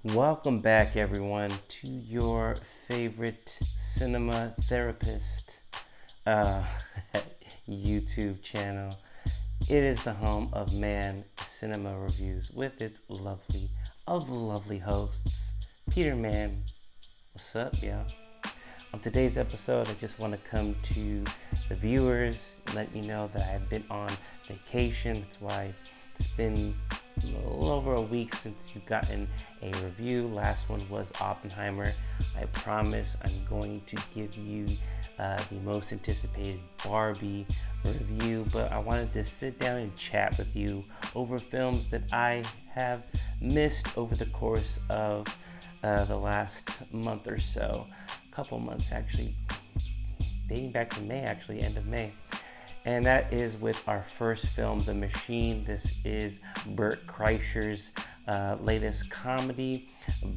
Welcome back, everyone, to your favorite cinema therapist uh, YouTube channel. It is the home of Man Cinema Reviews with its lovely hosts. Peter Man, what's up, y'all? On today's episode, I just want to come to the viewers and let you know that I've been on vacation. That's why it's been a little over a week since you've gotten a review. Last one was Oppenheimer. I promise I'm going to give you the most anticipated Barbie review, but I wanted to sit down and chat with you over films that I have missed over the course of the last month or so. A couple months actually, dating back to May, actually, end of May. And that is with our first film, The Machine. This is Bert Kreischer's latest comedy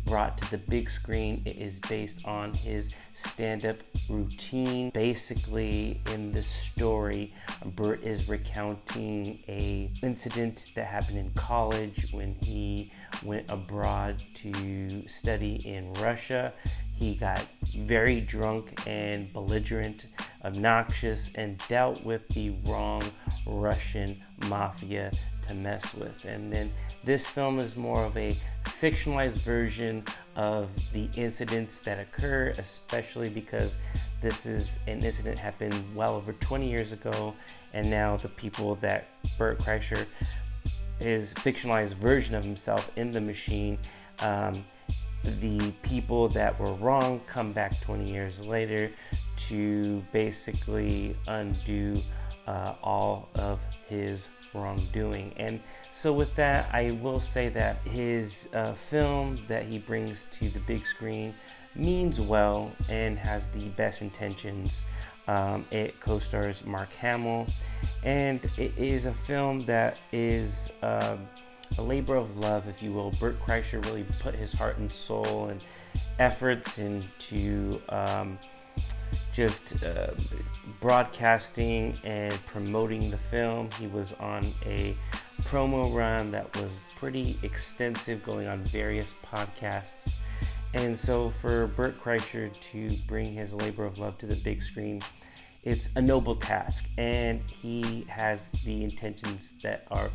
brought to the big screen. It is based on his stand-up routine. Basically, in this story, Bert is recounting an incident that happened in college when he went abroad to study in Russia. He got very drunk and belligerent, obnoxious, and dealt with the wrong Russian mafia to mess with. And then this film is more of a fictionalized version of the incidents that occur, especially because this is an incident happened well over 20 years ago, and now the people that Bert Kreischer, his fictionalized version of himself in The Machine, the people that were wrong come back 20 years later to basically undo all of his wrongdoing. And so with that, I will say that his film that he brings to the big screen means well and has the best intentions. It co-stars Mark Hamill, and it is a film that is a labor of love, if you will. Bert Kreischer really put his heart and soul and efforts into broadcasting and promoting the film. He was on a promo run that was pretty extensive, going on various podcasts. And so for Bert Kreischer to bring his labor of love to the big screen, it's a noble task, and he has the intentions that are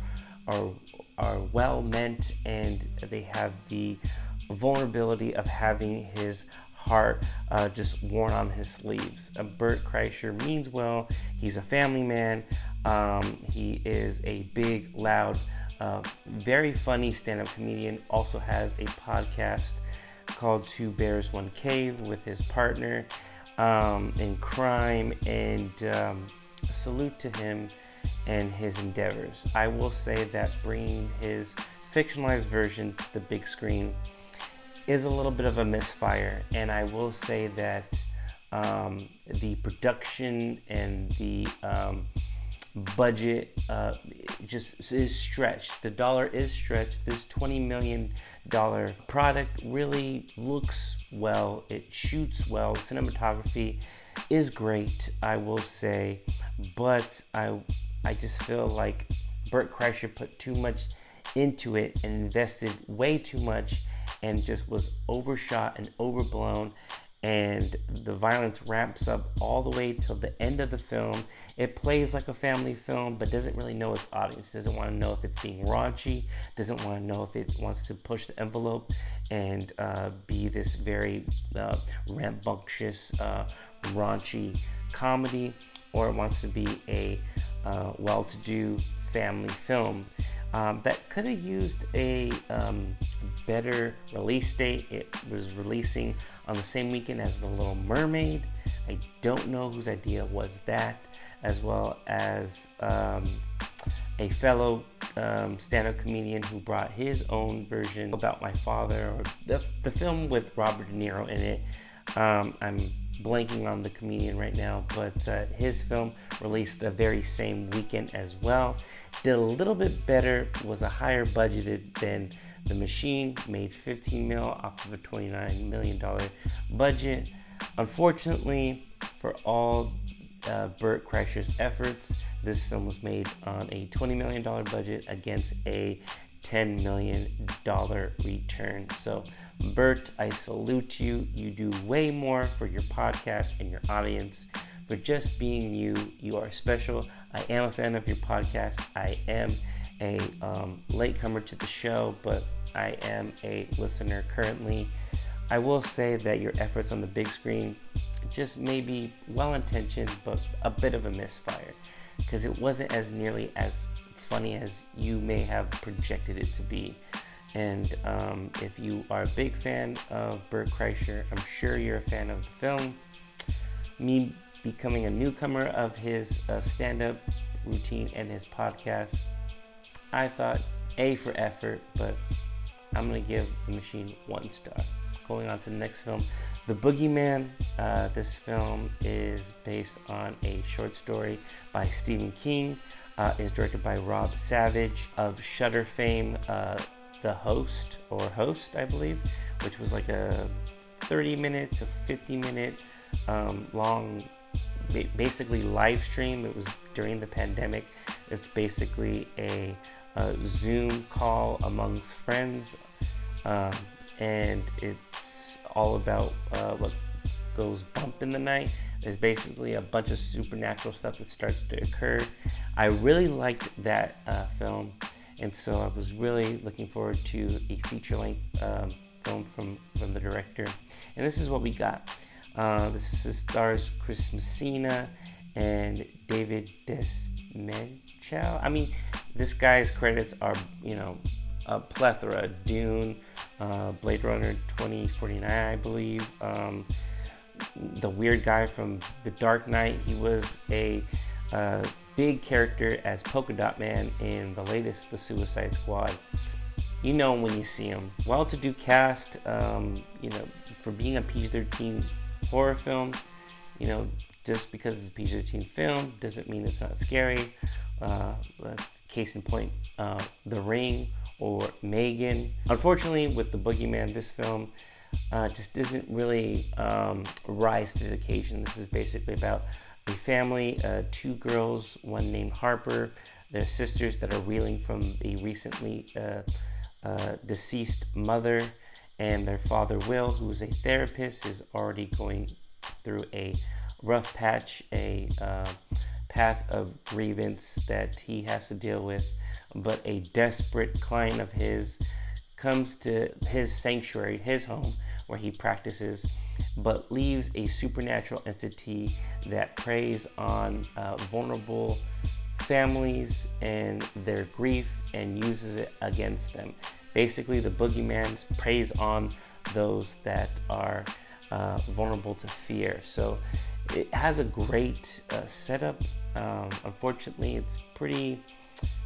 well meant, and they have the vulnerability of having his heart just worn on his sleeves. Bert Kreischer means well. He's a family man. He is a big, loud, very funny stand-up comedian. Also has a podcast called Two Bears, One Cave with his partner in crime, and salute to him and his endeavors. I will say that bringing his fictionalized version to the big screen is a little bit of a misfire, and I will say that the production and the budget just is stretched. The dollar is stretched. This $20 million product really looks well. It shoots well. Cinematography is great, I will say, but I just feel like Bert Kreischer put too much into it and invested way too much, and just was overshot and overblown, and the violence ramps up all the way till the end of the film. It plays like a family film, but doesn't really know its audience. Doesn't want to know if it's being raunchy. Doesn't want to know if it wants to push the envelope and be this very rambunctious, raunchy comedy, or it wants to be a well-to-do family film that could have used a better release date. It was releasing on the same weekend as The Little Mermaid. I don't know whose idea was that, as well as a fellow stand-up comedian who brought his own version about my father, or the film with Robert De Niro in it. I'm blanking on the comedian right now, but his film released the very same weekend as well. Did a little bit better, was a higher budgeted than The Machine, made 15 mil off of a $29 million budget. Unfortunately, for all Bert Kreischer's efforts, this film was made on a $20 million budget against a $10 million return. So Bert, I salute you. You do way more for your podcast and your audience. For just being you, you are special. I am a fan of your podcast. I am a latecomer to the show, but I am a listener currently. I will say that your efforts on the big screen just may be well-intentioned, but a bit of a misfire, because it wasn't as nearly as funny as you may have projected it to be. And if you are a big fan of Bert Kreischer, I'm sure you're a fan of the film. Me becoming a newcomer of his stand-up routine and his podcast, I thought A for effort, but I'm going to give The Machine 1 star. Going on to the next film, The Boogeyman. This film is based on a short story by Stephen King. Is directed by Rob Savage of Shudder fame, The Host, I believe, which was like a 30-minute to 50-minute long, basically live stream. It was during the pandemic. It's basically a Zoom call amongst friends, and it's all about what goes bump in the night. There's basically a bunch of supernatural stuff that starts to occur. I really liked that film, and so I was really looking forward to a feature-length film from the director. And this is what we got. This stars Chris Messina and David Desmenchow. I mean, this guy's credits are, a plethora. Dune, Blade Runner 2049, I believe. The weird guy from The Dark Knight. He was a big character as Polka Dot Man in the latest The Suicide Squad. You know him when you see him. Well-to-do cast. For being a PG-13 horror film, just because it's a PG-13 film doesn't mean it's not scary. Case in point, The Ring or Megan. Unfortunately, with The Boogeyman, this film just doesn't really rise to the occasion. This is basically about a family, 2 girls, one named Harper. They're sisters that are reeling from a recently deceased mother, and their father, Will, who's a therapist, is already going through a rough patch, a path of grievance that he has to deal with. But a desperate client of his comes to his sanctuary, his home, where he practices, but leaves a supernatural entity that preys on vulnerable families and their grief and uses it against them. Basically, the boogeyman preys on those that are vulnerable to fear. So it has a great setup. Unfortunately, it's pretty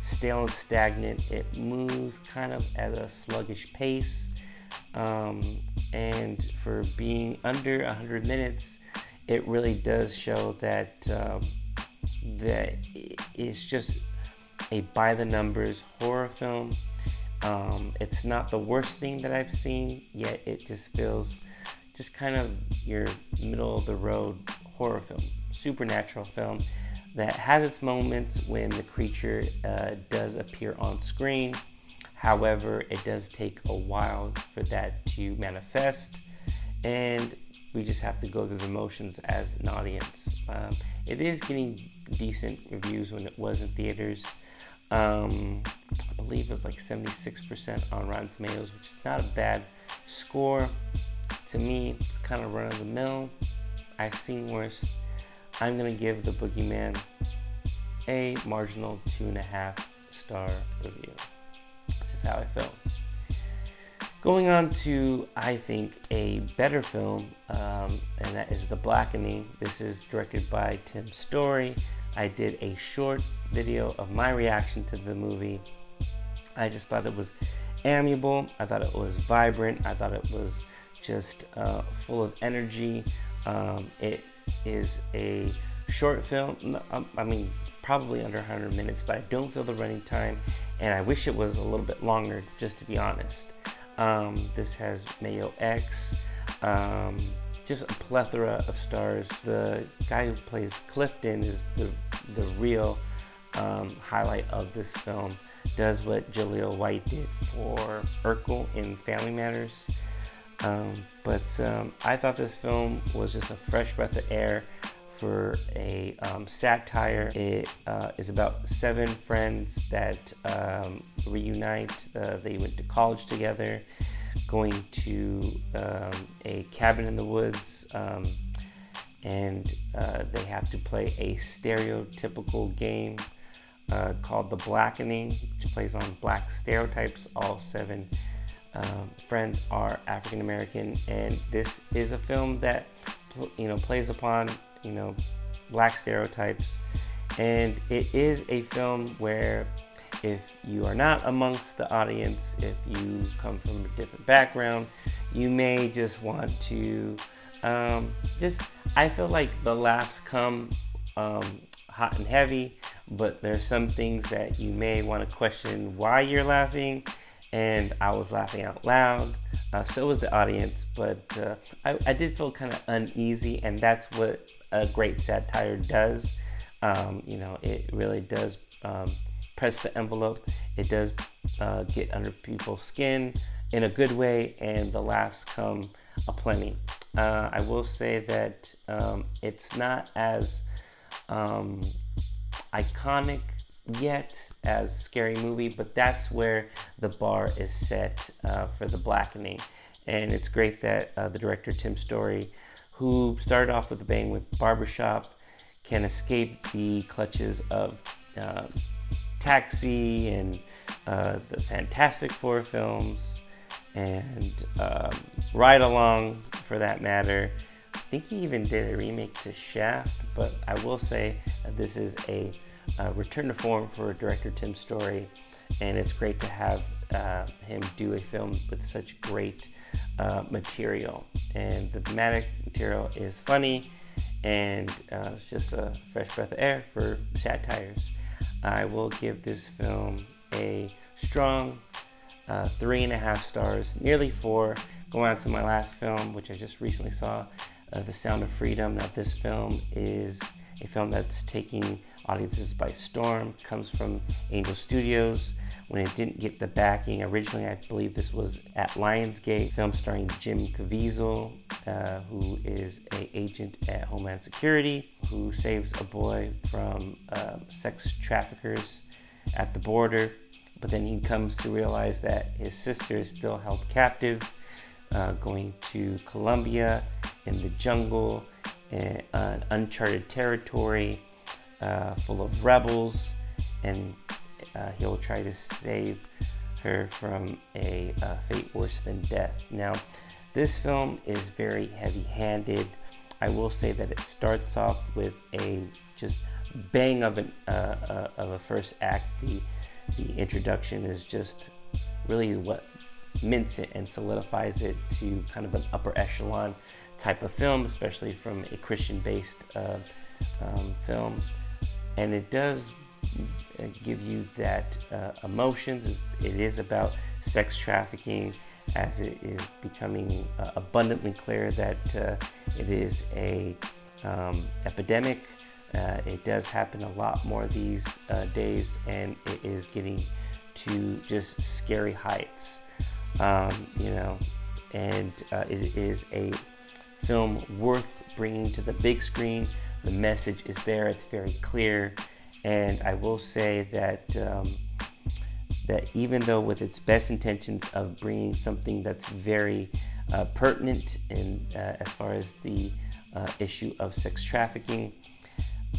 stale and stagnant. It moves kind of at a sluggish pace. And for being under 100 minutes, it really does show that that it's just a by-the-numbers horror film. It's not the worst thing that I've seen, yet it just feels just kind of your middle-of-the-road horror film, supernatural film that has its moments when the creature does appear on screen. However, it does take a while for that to manifest, and we just have to go through the motions as an audience. It is getting decent reviews when it was in theaters. I believe it was like 76% on Rotten Tomatoes, which is not a bad score. To me, it's kind of run-of-the-mill. I've seen worse. I'm going to give The Boogeyman a marginal 2.5-star review. That's just how I feel. Going on to, I think, a better film, and that is The Blackening. This is directed by Tim Story. I did a short video of my reaction to the movie. I just thought it was amiable. I thought it was vibrant. I thought it was just full of energy. It is a short film. I mean, probably under 100 minutes, but I don't feel the running time, and I wish it was a little bit longer, just to be honest. This has Mayo X, just a plethora of stars. The guy who plays Clifton is the real highlight of this film. does what Jaleel White did for Urkel in Family Matters. But I thought this film was just a fresh breath of air for a satire. It is about 7 friends that reunite. They went to college together, going to a cabin in the woods, and they have to play a stereotypical game called The Blackening, which plays on black stereotypes. All 7 friends are African American, and this is a film that plays upon black stereotypes. And it is a film where if you are not amongst the audience, if you come from a different background, you may just want to I feel like the laughs come hot and heavy, but there's some things that you may want to question why you're laughing. And I was laughing out loud. So was the audience, but I did feel kind of uneasy, and that's what a great satire does. It really does press the envelope. It does get under people's skin in a good way, and the laughs come aplenty. I will say that it's not as iconic yet as Scary Movie, but that's where the bar is set for The Blackening. And it's great that the director Tim Story, who started off with a bang with Barbershop, can escape the clutches of Taxi and the Fantastic Four films, and Ride Along for that matter. I think he even did a remake to Shaft, but I will say that this is a return to form for director Tim Story, and it's great to have him do a film with such great material. And the thematic material is funny, and it's just a fresh breath of air for satires. I will give this film a strong 3.5 stars, nearly 4. Going on to my last film, which I just recently saw, The Sound of Freedom. Now, this film is a film that's taking audiences by storm. It comes from Angel Studios. When it didn't get the backing, originally I believe this was at Lionsgate. Film starring Jim Caviezel, who is an agent at Homeland Security, who saves a boy from sex traffickers at the border. But then he comes to realize that his sister is still held captive, going to Colombia in the jungle, in uncharted territory, full of rebels, and he'll try to save her from a fate worse than death. Now, this film is very heavy-handed. I will say that it starts off with a just bang of a first act. The introduction is just really what mints it and solidifies it to kind of an upper echelon type of film, especially from a Christian-based film. And it does give you that emotions. It is about sex trafficking, as it is becoming abundantly clear that it is a epidemic. It does happen a lot more these days, and it is getting to just scary heights. And it is a film worth bringing to the big screen. The message is there, it's very clear, and I will say that that even though with its best intentions of bringing something that's very pertinent in as far as the issue of sex trafficking,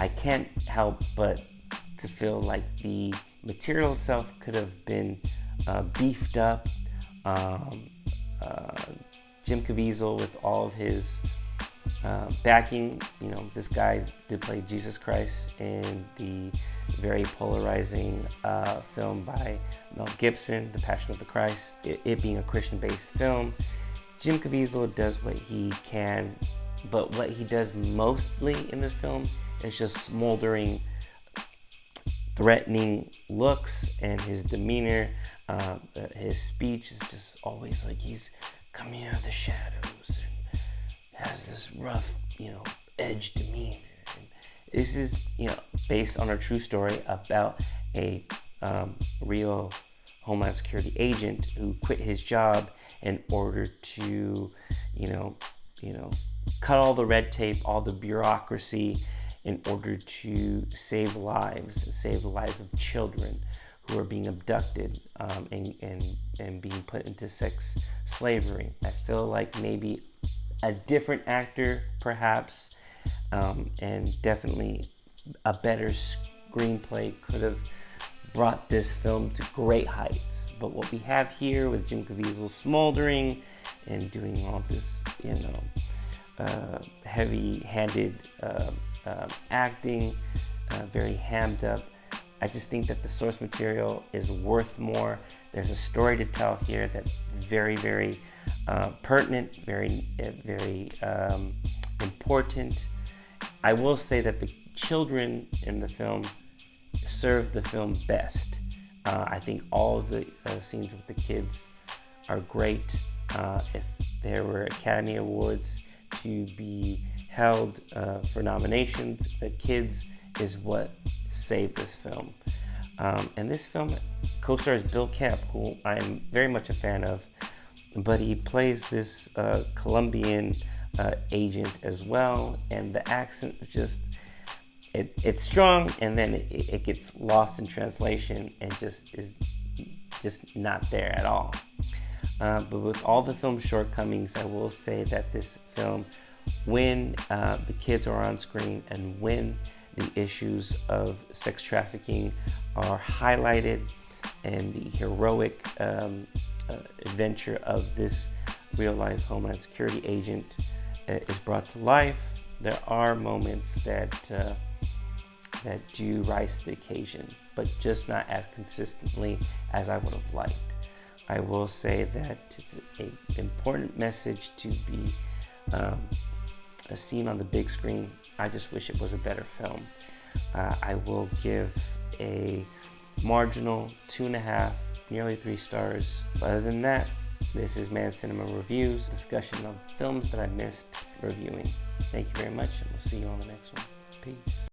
I can't help but to feel like the material itself could have been beefed up. Jim Caviezel, with all of his backing, this guy did play Jesus Christ in the very polarizing film by Mel Gibson, The Passion of the Christ. It being a Christian-based film, Jim Caviezel does what he can, but what he does mostly in this film is just smoldering, threatening looks, and his demeanor, his speech is just always like he's coming out of the shadows and has this rough, edge demeanor. And this is, based on a true story about a real Homeland Security agent who quit his job in order to, you know, cut all the red tape, all the bureaucracy, in order to save the lives of children who are being abducted and being put into sex slavery. I feel like maybe a different actor, perhaps, and definitely a better screenplay could have brought this film to great heights. But what we have here with Jim Caviezel smoldering and doing all this, heavy-handed acting, very hammed up. I just think that the source material is worth more. There's a story to tell here that's very, very pertinent, very important. I will say that the children in the film serve the film best. I think all of the scenes with the kids are great. If there were Academy Awards to be held for nominations, the kids is what saved this film. And this film co-stars Bill Kemp, who I'm very much a fan of, but he plays this Colombian agent as well, and the accent is just, it's strong, and then it gets lost in translation and just is just not there at all. But with all the film's shortcomings, I will say that this film, when the kids are on screen and when the issues of sex trafficking are highlighted and the heroic adventure of this real-life Homeland Security agent is brought to life, there are moments that do rise to the occasion, but just not as consistently as I would have liked. I will say that it's an important message to be seen on the big screen. I just wish it was a better film. I will give a marginal 2.5, nearly 3 stars. But other than that, this is Man Cinema Reviews, discussion of films that I missed reviewing. Thank you very much, and we'll see you on the next one. Peace.